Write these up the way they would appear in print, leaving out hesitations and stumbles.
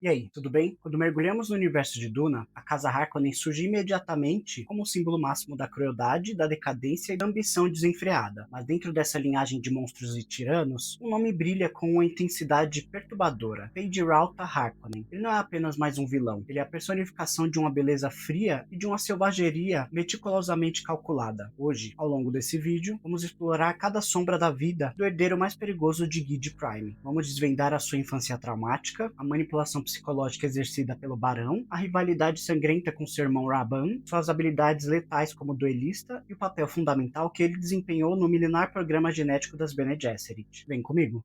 E aí, tudo bem? Quando mergulhamos no universo de Duna, a Casa Harkonnen surge imediatamente como o símbolo máximo da crueldade, da decadência e da ambição desenfreada. Mas dentro dessa linhagem de monstros e tiranos, um nome brilha com uma intensidade perturbadora: Feyd-Rautha Harkonnen. Ele não é apenas mais um vilão, ele é a personificação de uma beleza fria e de uma selvageria meticulosamente calculada. Hoje, ao longo desse vídeo, vamos explorar cada sombra da vida do herdeiro mais perigoso de Gide Prime. Vamos desvendar a sua infância traumática, a manipulação psicológica exercida pelo Barão, a rivalidade sangrenta com seu irmão Raban, suas habilidades letais como duelista e o papel fundamental que ele desempenhou no milenar programa genético das Bene Gesserit. Vem comigo!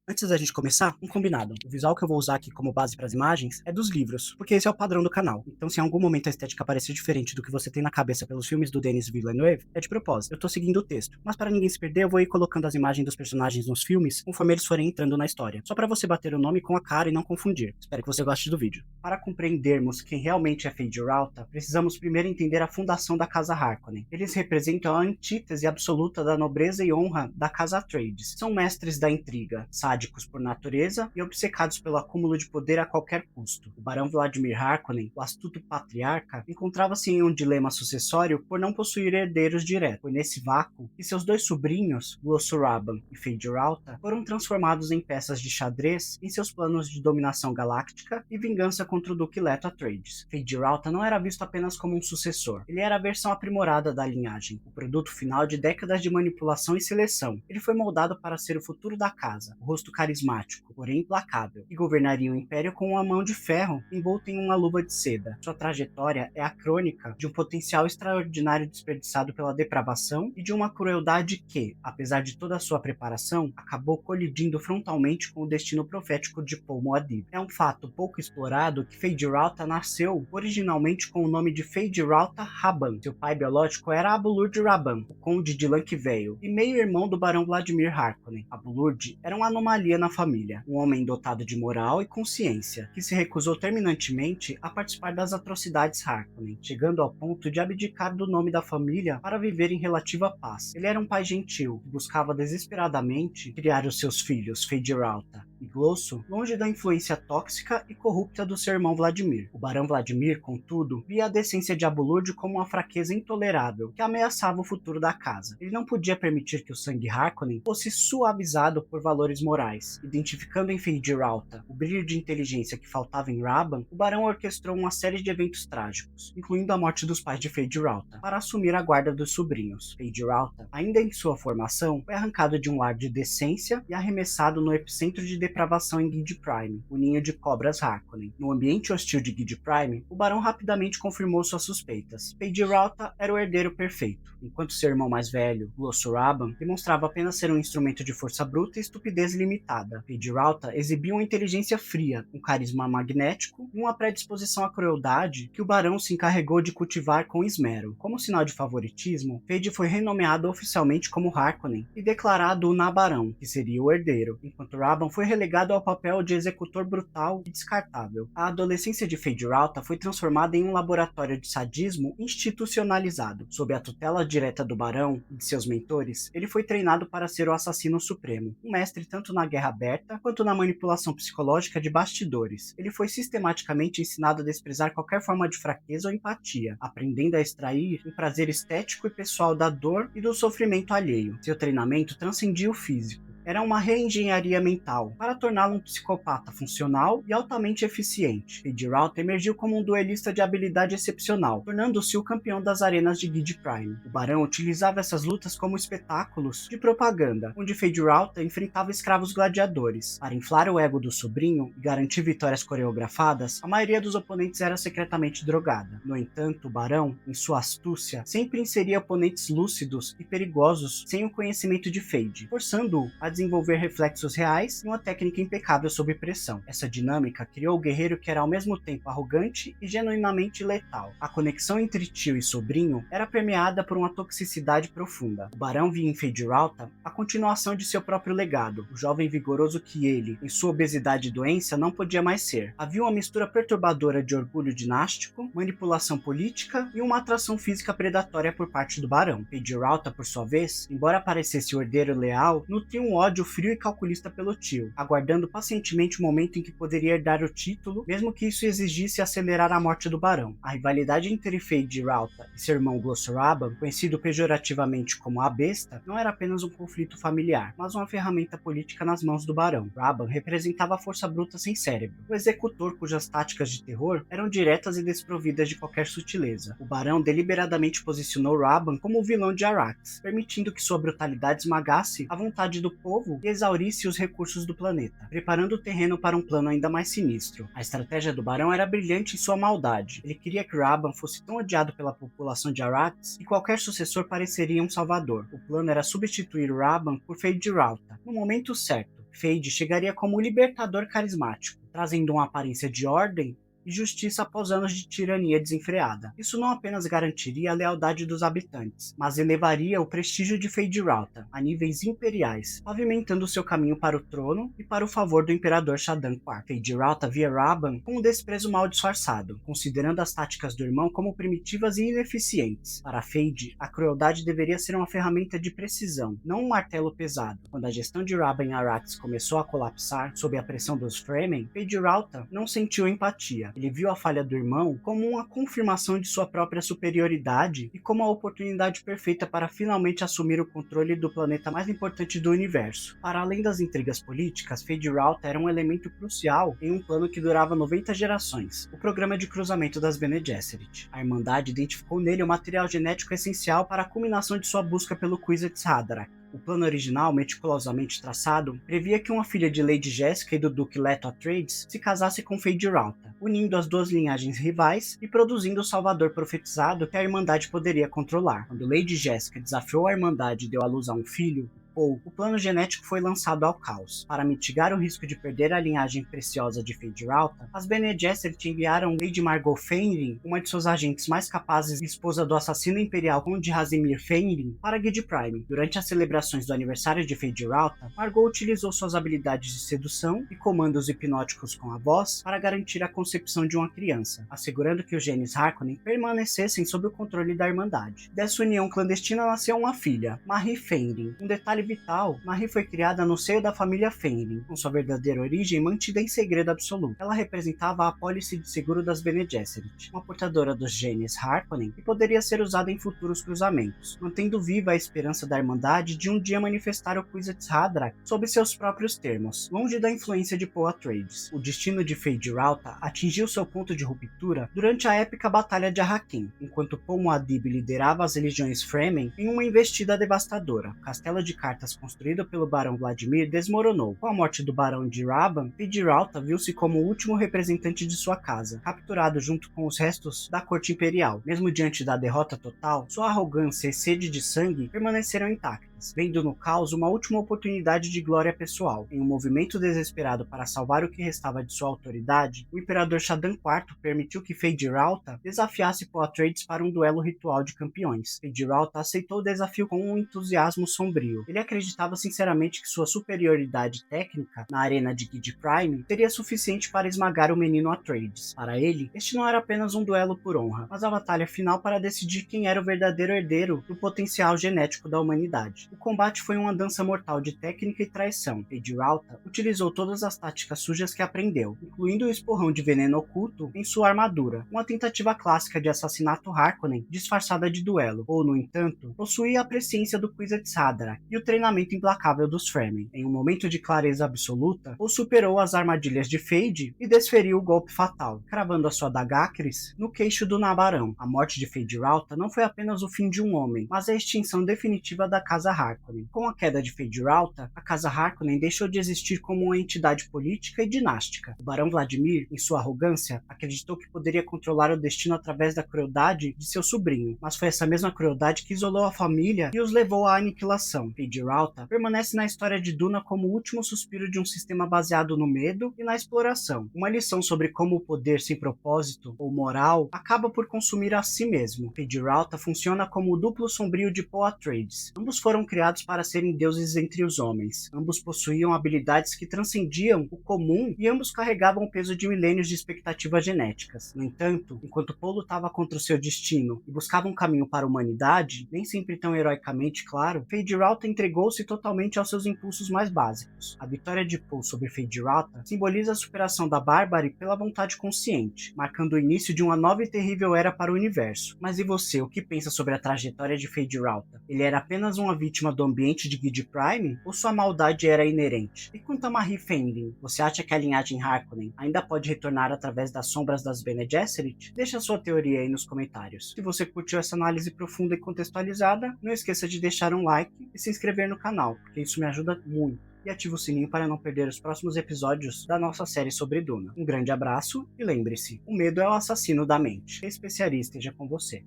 Antes da gente começar, um combinado. O visual que eu vou usar aqui como base para as imagens é dos livros, porque esse é o padrão do canal. Então, se em algum momento a estética parecer diferente do que você tem na cabeça pelos filmes do Denis Villeneuve, é de propósito. Eu tô seguindo o texto. Mas para ninguém se perder, eu vou ir colocando as imagens dos personagens nos filmes conforme eles forem entrando na história. Só para você bater o nome com a cara e não confundir. Espero que você goste do vídeo. Para compreendermos quem realmente é Feyd-Rautha, precisamos primeiro entender a fundação da Casa Harkonnen. Eles representam a antítese absoluta da nobreza e honra da Casa Atreides. São mestres da intriga, sádicos por natureza e obcecados pelo acúmulo de poder a qualquer custo. O Barão Vladimir Harkonnen, o astuto patriarca, encontrava-se em um dilema sucessório por não possuir herdeiros diretos. Foi nesse vácuo que seus dois sobrinhos, Glossoraban e Feyd-Rautha, foram transformados em peças de xadrez em seus planos de dominação galáctica e vingança contra o Duque Leto Atreides. Feyd-Rautha não era visto apenas como um sucessor, ele era a versão aprimorada da linhagem, o produto final de décadas de manipulação e seleção. Ele foi moldado para ser o futuro da casa, o rosto carismático, porém implacável, e governaria o Império com uma mão de ferro envolta em uma luva de seda. Sua trajetória é a crônica de um potencial extraordinário desperdiçado pela depravação e de uma crueldade que, apesar de toda a sua preparação, acabou colidindo frontalmente com o destino profético de Pol Muad'Dib. É um fato pouco explorado que Feyd-Rautha nasceu originalmente com o nome de Feyd-Rautha Raban. Seu pai biológico era Abulurd Raban, o conde de Lanquivale, e meio-irmão do Barão Vladimir Harkonnen. Abulurd era uma anomalia na família, um homem dotado de moral e consciência, que se recusou terminantemente a participar das atrocidades Harkonnen, chegando ao ponto de abdicar do nome da família para viver em relativa paz. Ele era um pai gentil, que buscava desesperadamente criar os seus filhos, Feyd-Rautha e Glosso, longe da influência tóxica e corrupta do seu irmão Vladimir. O Barão Vladimir, contudo, via a decência de Abulurd como uma fraqueza intolerável que ameaçava o futuro da casa. Ele não podia permitir que o sangue Harkonnen fosse suavizado por valores morais. Identificando em Feyd-Rautha o brilho de inteligência que faltava em Raban, o Barão orquestrou uma série de eventos trágicos, incluindo a morte dos pais de Feyd-Rautha, para assumir a guarda dos sobrinhos. Feyd-Rautha, ainda em sua formação, foi arrancado de um lar de decência e arremessado no epicentro de depravação em Gide Prime, o ninho de cobras Harkonnen. No ambiente hostil de Gide Prime, o Barão rapidamente confirmou suas suspeitas. Feyd-Rautha era o herdeiro perfeito, enquanto seu irmão mais velho, Glossoraban, demonstrava apenas ser um instrumento de força bruta e estupidez limitada. Feyd-Rautha exibia uma inteligência fria, um carisma magnético e uma predisposição à crueldade que o Barão se encarregou de cultivar com esmero. Como sinal de favoritismo, Feyd foi renomeado oficialmente como Harkonnen e declarado o Nabarão, que seria o herdeiro, enquanto Raban foi relegado ao papel de executor brutal e descartável. A adolescência de Feyd-Rautha foi transformada em um laboratório de sadismo institucionalizado. Sob a tutela direta do Barão e de seus mentores, ele foi treinado para ser o assassino supremo, um mestre tanto na guerra aberta quanto na manipulação psicológica de bastidores. Ele foi sistematicamente ensinado a desprezar qualquer forma de fraqueza ou empatia, aprendendo a extrair um prazer estético e pessoal da dor e do sofrimento alheio. Seu treinamento transcendia o físico. Era uma reengenharia mental, para torná-lo um psicopata funcional e altamente eficiente. Feyd-Rautha emergiu como um duelista de habilidade excepcional, tornando-se o campeão das arenas de Gide Prime. O Barão utilizava essas lutas como espetáculos de propaganda, onde Feyd-Rautha enfrentava escravos gladiadores. Para inflar o ego do sobrinho e garantir vitórias coreografadas, a maioria dos oponentes era secretamente drogada. No entanto, o Barão, em sua astúcia, sempre inseria oponentes lúcidos e perigosos sem o conhecimento de Feyd, forçando-o a desenvolver reflexos reais e uma técnica impecável sob pressão. Essa dinâmica criou o guerreiro que era ao mesmo tempo arrogante e genuinamente letal. A conexão entre tio e sobrinho era permeada por uma toxicidade profunda. O Barão via em Feyd-Rautha a continuação de seu próprio legado, o jovem vigoroso que ele, em sua obesidade e doença, não podia mais ser. Havia uma mistura perturbadora de orgulho dinástico, manipulação política e uma atração física predatória por parte do Barão. Feyd-Rautha, por sua vez, embora parecesse o herdeiro leal, nutria um ódio frio e calculista pelo tio, aguardando pacientemente o momento em que poderia herdar o título, mesmo que isso exigisse acelerar a morte do barão. A rivalidade entre Feyd Rautha e seu irmão Glossoraban, conhecido pejorativamente como a Besta, não era apenas um conflito familiar, mas uma ferramenta política nas mãos do barão. Raban representava a força bruta sem cérebro, o executor cujas táticas de terror eram diretas e desprovidas de qualquer sutileza. O barão deliberadamente posicionou Raban como o vilão de Arrakis, permitindo que sua brutalidade esmagasse a vontade do povo e exaurisse os recursos do planeta, preparando o terreno para um plano ainda mais sinistro. A estratégia do barão era brilhante em sua maldade. Ele queria que Raban fosse tão odiado pela população de Arrakis que qualquer sucessor pareceria um salvador. O plano era substituir Raban por Feyd Rautha. No momento certo, Feyd chegaria como o libertador carismático, trazendo uma aparência de ordem e justiça após anos de tirania desenfreada. Isso não apenas garantiria a lealdade dos habitantes, mas elevaria o prestígio de Feyd Rautha a níveis imperiais, pavimentando seu caminho para o trono e para o favor do imperador Shaddam IV. Feyd Rautha via Raban com um desprezo mal disfarçado, considerando as táticas do irmão como primitivas e ineficientes. Para Feyd, a crueldade deveria ser uma ferramenta de precisão, não um martelo pesado. Quando a gestão de Raban em Arrakis começou a colapsar sob a pressão dos Fremen, Feyd Rautha não sentiu empatia. Ele viu a falha do irmão como uma confirmação de sua própria superioridade e como a oportunidade perfeita para finalmente assumir o controle do planeta mais importante do universo. Para além das intrigas políticas, Feyd Rautha era um elemento crucial em um plano que durava 90 gerações, o programa de cruzamento das Bene Gesserit. A Irmandade identificou nele o material genético essencial para a culminação de sua busca pelo Kwisatz Haderach. O plano original, meticulosamente traçado, previa que uma filha de Lady Jessica e do Duque Leto Atreides se casasse com Feyd Rautha, unindo as duas linhagens rivais e produzindo o salvador profetizado que a Irmandade poderia controlar. Quando Lady Jessica desafiou a Irmandade e deu à luz a um filho, o plano genético foi lançado ao caos. Para mitigar o risco de perder a linhagem preciosa de Feyd Rautha, as Bene Gesserit enviaram Lady Margot Fenrir, uma de seus agentes mais capazes e esposa do assassino imperial Conde Hazimir Fenrir, para Gid Prime. Durante as celebrações do aniversário de Feyd Rautha, Margot utilizou suas habilidades de sedução e comandos hipnóticos com a voz para garantir a concepção de uma criança, assegurando que os genes Harkonnen permanecessem sob o controle da Irmandade. Dessa união clandestina nasceu uma filha, Marie Fenrir. Um detalhe vital, Marie foi criada no seio da família Fenrir, com sua verdadeira origem mantida em segredo absoluto. Ela representava a apólice de seguro das Bene Gesserit, uma portadora dos genes Harkonnen que poderia ser usada em futuros cruzamentos, mantendo viva a esperança da Irmandade de um dia manifestar o Kwisatz Haderach sob seus próprios termos, longe da influência de Paul Atreides. O destino de Feyd Rautha atingiu seu ponto de ruptura durante a épica Batalha de Arrakeen, enquanto Paul Muad'Dib liderava as legiões Fremen em uma investida devastadora. O castelo de cartas construído pelo Barão Vladimir desmoronou. Com a morte do Barão de Raban, Feyd Rautha viu-se como o último representante de sua casa, capturado junto com os restos da corte imperial. Mesmo diante da derrota total, sua arrogância e sede de sangue permaneceram intactas, vendo no caos uma última oportunidade de glória pessoal. Em um movimento desesperado para salvar o que restava de sua autoridade, o imperador Shaddam IV permitiu que Feyd Rautha desafiasse Paul Atreides para um duelo ritual de campeões. Feyd Rautha aceitou o desafio com um entusiasmo sombrio. Ele acreditava sinceramente que sua superioridade técnica na arena de Gid Prime seria suficiente para esmagar o menino Atreides. Para ele, este não era apenas um duelo por honra, mas a batalha final para decidir quem era o verdadeiro herdeiro do potencial genético da humanidade. O combate foi uma dança mortal de técnica e traição. Feyd Rautha utilizou todas as táticas sujas que aprendeu, incluindo o esporrão de veneno oculto em sua armadura, uma tentativa clássica de assassinato Harkonnen disfarçada de duelo, ou, no entanto, possuía a presciência do Kwisatz Haderach e o treinamento implacável dos Fremen. Em um momento de clareza absoluta, ou superou as armadilhas de Feyd e desferiu o golpe fatal, cravando a sua adaga Akris no queixo do Nabarão. A morte de Feyd Rautha não foi apenas o fim de um homem, mas a extinção definitiva da Casa Harkonnen. Com a queda de Feyd Rautha, a Casa Harkonnen deixou de existir como uma entidade política e dinástica. O Barão Vladimir, em sua arrogância, acreditou que poderia controlar o destino através da crueldade de seu sobrinho, mas foi essa mesma crueldade que isolou a família e os levou à aniquilação. Feyd Rautha permanece na história de Duna como o último suspiro de um sistema baseado no medo e na exploração, uma lição sobre como o poder sem propósito ou moral acaba por consumir a si mesmo. Feyd Rautha funciona como o duplo sombrio de Paul Atreides. Ambos foram foram criados para serem deuses entre os homens. Ambos possuíam habilidades que transcendiam o comum e ambos carregavam o peso de milênios de expectativas genéticas. No entanto, enquanto Paul lutava contra o seu destino e buscava um caminho para a humanidade, nem sempre tão heroicamente claro, Feyd-Rautha entregou-se totalmente aos seus impulsos mais básicos. A vitória de Paul sobre Feyd-Rautha simboliza a superação da Bárbara pela vontade consciente, marcando o início de uma nova e terrível era para o universo. Mas e você, o que pensa sobre a trajetória de Feyd-Rautha? Ele era apenas uma vítima do ambiente de Gid Prime, ou sua maldade era inerente? E quanto a Marie Fending, você acha que a linhagem Harkonnen ainda pode retornar através das sombras das Bene Gesserit? Deixa a sua teoria aí nos comentários. Se você curtiu essa análise profunda e contextualizada, não esqueça de deixar um like e se inscrever no canal, porque isso me ajuda muito. E ative o sininho para não perder os próximos episódios da nossa série sobre Duna. Um grande abraço e lembre-se, o medo é o assassino da mente. Que a especiaria esteja com você.